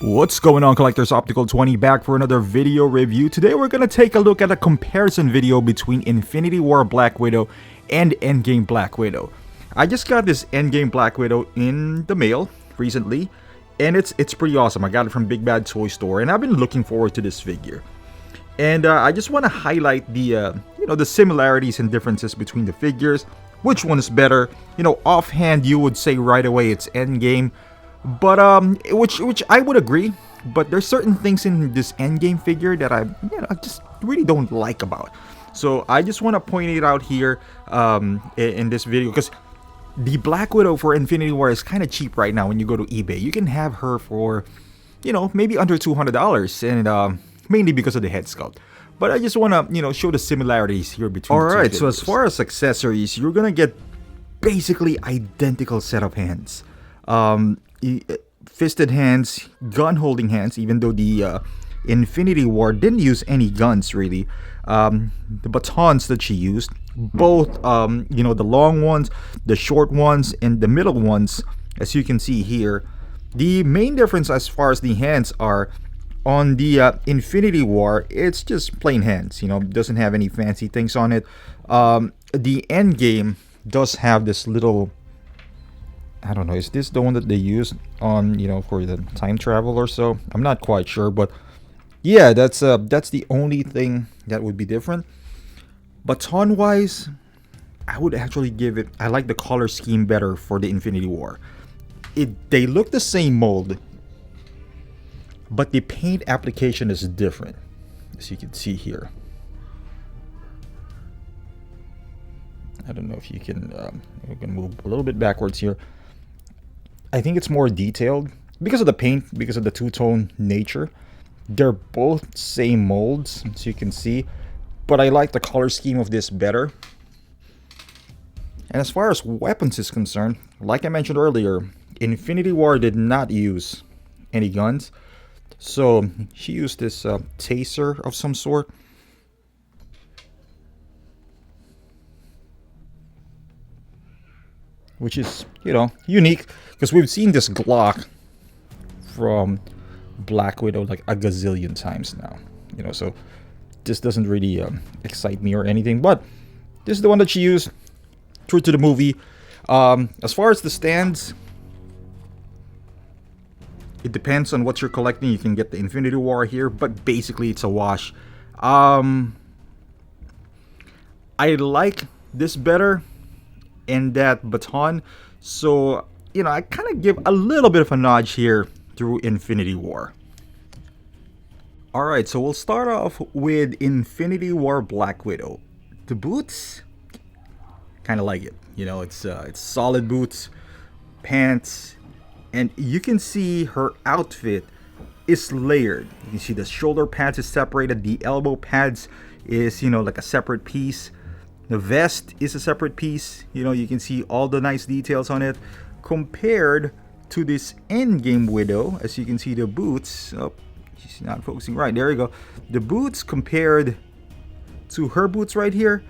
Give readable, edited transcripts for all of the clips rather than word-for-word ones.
What's going on, collectors? Optical 20 back for another video review. Today we're going to take a look at a comparison video between Infinity War Black Widow and Endgame Black Widow. I just got this Endgame Black Widow in the mail recently, and it's pretty awesome. I got it from Big Bad Toy Store, and I've been looking forward to this figure. And I just want to highlight the the similarities and differences between the figures. Which one is better? Offhand you would say right away it's Endgame. But which I would agree, but there's certain things in this Endgame figure that I just really don't like about. So I just want to point it out here in this video, because the Black Widow for Infinity War is kind of cheap right now when you go to eBay. You can have her for maybe under $200, and mainly because of the head sculpt. But I just want to show the similarities here between the two Alright, figures. so as far as accessories, you're gonna get Basically identical set of hands. Fisted hands, gun holding hands, even though the Infinity War didn't use any guns really. The batons that she used, both the long ones, the short ones, and the middle ones, as you can see here. The main difference as far as the hands are, on the Infinity War, it's just plain hands, doesn't have any fancy things on it. The Endgame does have this little, I don't know, is this the one that they use on, for the time travel or so? I'm not quite sure, but yeah, that's the only thing that would be different. Baton wise, I would actually give it, I like the color scheme better for the Infinity War. They look the same mold, but the paint application is different, as you can see here. I don't know if you can move a little bit backwards here. I think it's more detailed because of the paint, because of the two-tone nature. They're both same molds, as you can see, but I like the color scheme of this better. And as far as weapons is concerned, like I mentioned earlier, Infinity War did not use any guns. So she used this taser of some sort. Which is, unique, because we've seen this Glock from Black Widow like a gazillion times now. So this doesn't really excite me or anything. But this is the one that she used. True to the movie. As far as the stands, it depends on what you're collecting. You can get the Infinity War here, but basically it's a wash. I like this better and that baton, so I kind of give a little bit of a nudge here through Infinity War. Alright, so we'll start off with Infinity War Black Widow. The boots, kind of like it. It's solid boots, pants, and you can see her outfit is layered. You can see the shoulder pads is separated, the elbow pads is like a separate piece. The vest is a separate piece. You can see all the nice details on it. Compared to this Endgame Widow, as you can see the boots. Oh, she's not focusing right. There you go. The boots compared to her boots right here,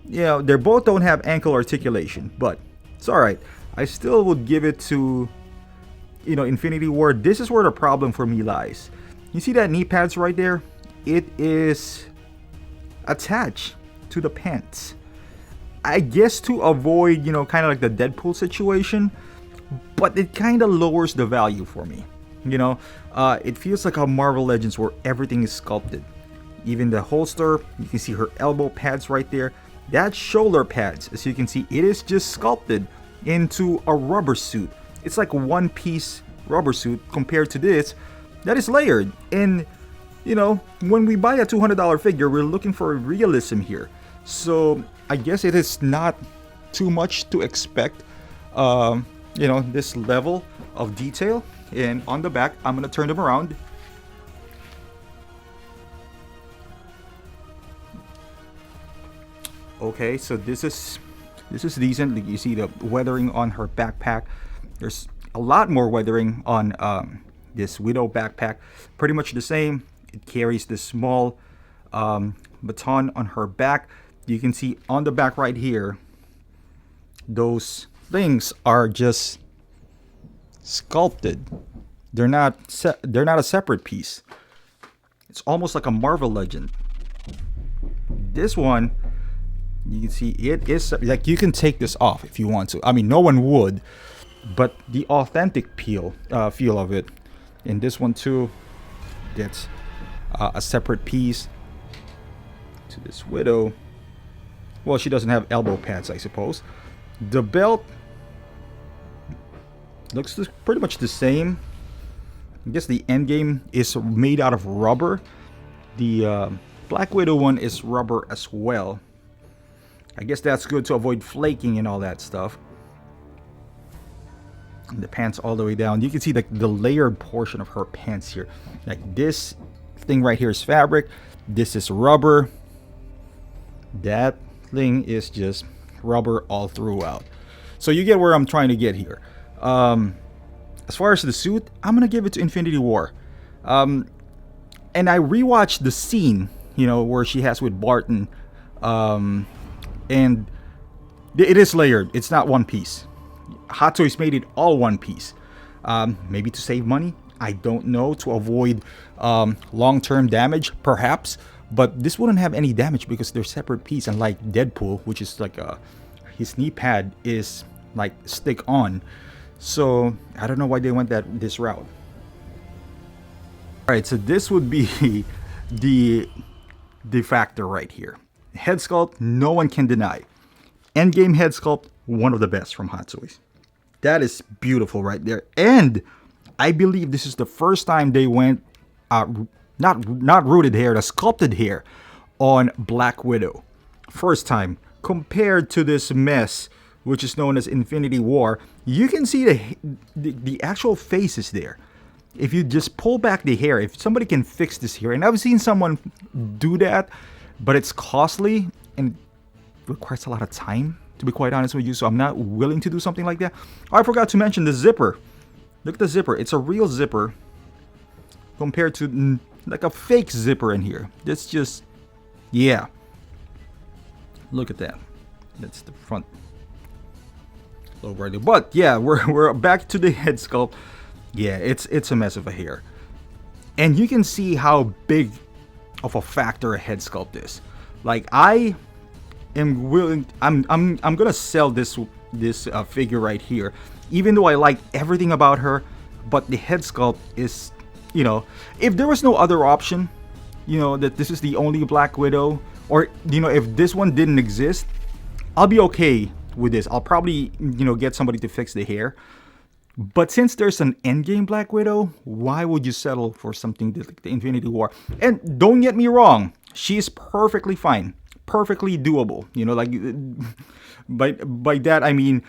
they both don't have ankle articulation, but it's alright. I still would give it to Infinity War. This is where the problem for me lies. You see that knee pads right there? It is attached to the pants, I guess, to avoid kind of like the Deadpool situation, but it kind of lowers the value for me. It feels like a Marvel Legends where everything is sculpted. Even the holster, you can see her elbow pads right there. That shoulder pads, as you can see, it is just sculpted into a rubber suit. It's like one piece rubber suit compared to this that is layered. And when we buy a $200 figure, we're looking for realism here. So I guess it is not too much to expect, this level of detail. And on the back, I'm gonna turn them around. Okay, so this is decent. You see the weathering on her backpack. There's a lot more weathering on this Widow backpack. Pretty much the same. It carries this small baton on her back. You can see on the back right here, those things are just sculpted they're not a separate piece. It's almost like a Marvel Legend. This one, you can see it is like you can take this off if you want to. I mean, no one would, but the authentic feel of it. In this one too, that's a separate piece to this Widow. Well, she doesn't have elbow pads, I suppose. The belt looks pretty much the same. I guess the endgame is made out of rubber. The Black Widow one is rubber as well. I guess that's good to avoid flaking and all that stuff. And the pants all the way down. You can see the layered portion of her pants here. Like this thing right here is fabric. This is rubber. That thing is just rubber all throughout. So you get where I'm trying to get here. As far as the suit, I'm gonna give it to Infinity War. And I rewatched the scene, you know, where she has with Barton, and it is layered. It's not one piece. Hot Toys made it all one piece. Maybe to save money, I don't know, to avoid long-term damage, perhaps. But this wouldn't have any damage because they're separate piece. Unlike Deadpool, which is like his knee pad is like stick on. So I don't know why they went this route. All right, so this would be the factor right here. Head sculpt, no one can deny. Endgame head sculpt, one of the best from Hot Toys. That is beautiful right there. And I believe this is the first time they went not rooted hair, the sculpted hair on Black Widow. First time. Compared to this mess, which is known as Infinity War, you can see the actual faces there. If you just pull back the hair, if somebody can fix this hair, and I've seen someone do that, but it's costly and requires a lot of time, to be quite honest with you, so I'm not willing to do something like that. Oh, I forgot to mention the zipper. Look at the zipper. It's a real zipper compared to like a fake zipper in here. That's just, yeah. Look at that. That's the front lobe right there. But yeah, we're back to the head sculpt. Yeah, it's a mess of a hair. And you can see how big of a factor a head sculpt is. Like I am willing, I'm gonna sell this figure right here, even though I like everything about her, but the head sculpt is, you know, if there was no other option, you know, that this is the only Black Widow, or you know, if this one didn't exist, I'll be okay with this. I'll probably, you know, get somebody to fix the hair. But since there's an endgame Black Widow, why would you settle for something like the Infinity War? And don't get me wrong, she's perfectly fine, perfectly doable. You know, like by that I mean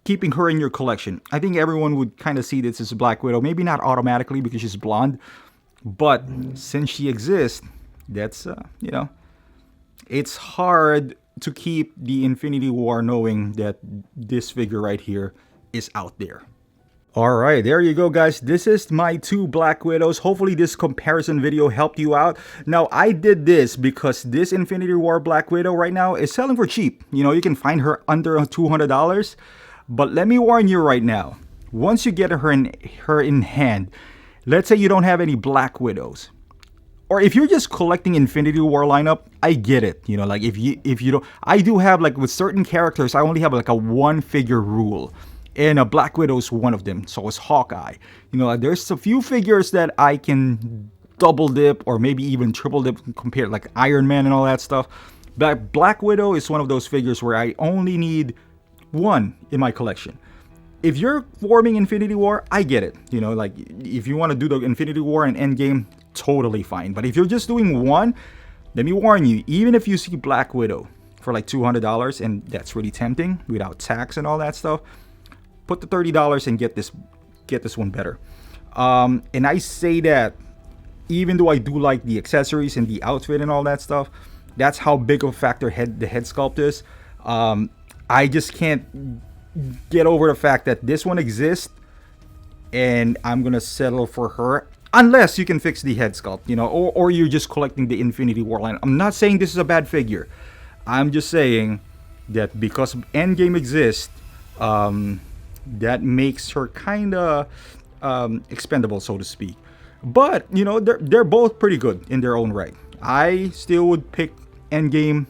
keeping her in your collection. I think everyone would kind of see this as Black Widow. Maybe not automatically because she's blonde, but since she exists, that's you know, it's hard to keep the Infinity War knowing that this figure right here is out there. Alright, there you go guys. This is my two Black Widows. Hopefully this comparison video helped you out. Now I did this because this Infinity War Black Widow right now is selling for cheap. You know, you can find her under $200. But let me warn you right now. Once you get her in hand, let's say you don't have any Black Widows, or if you're just collecting Infinity War lineup, I get it. You know, like if you don't, I do have, like with certain characters, I only have like a one figure rule. And a Black Widow is one of them. So is Hawkeye. You know, there's a few figures that I can double dip or maybe even triple dip compared, like Iron Man and all that stuff. But Black Widow is one of those figures where I only need one in my collection. If you're forming Infinity War, I get it. You know, like if you want to do the Infinity War and Endgame, totally fine. But if you're just doing one, let me warn you, even if you see Black Widow for like $200, and that's really tempting without tax and all that stuff, put the $30 and get this one better. And I say that even though I do like the accessories and the outfit and all that stuff, that's how big of a factor the head sculpt is. I just can't get over the fact that this one exists and I'm gonna settle for her unless you can fix the head sculpt, you know, or you're just collecting the Infinity War line. I'm not saying this is a bad figure. I'm just saying that because Endgame exists, that makes her kind of expendable, so to speak. But you know, they're both pretty good in their own right. I still would pick Endgame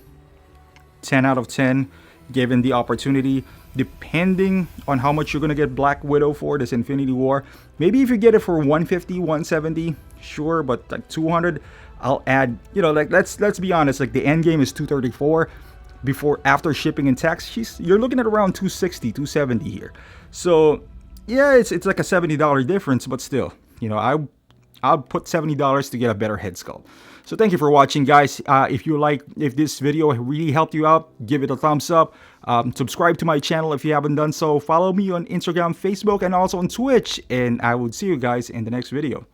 10 out of 10 given the opportunity, depending on how much you're gonna get Black Widow for this Infinity War. Maybe if you get it for 150, 170, sure, but like 200, I'll add, you know, like let's be honest, like the Endgame is 234. Before, after shipping and tax, you're looking at around 260, 270 here. So yeah, it's like a $70 difference, but still, you know, I'll put $70 to get a better head sculpt. So thank you for watching, guys. If this video really helped you out, give it a thumbs up. Subscribe to my channel if you haven't done so. Follow me on Instagram, Facebook, and also on Twitch. And I will see you guys in the next video.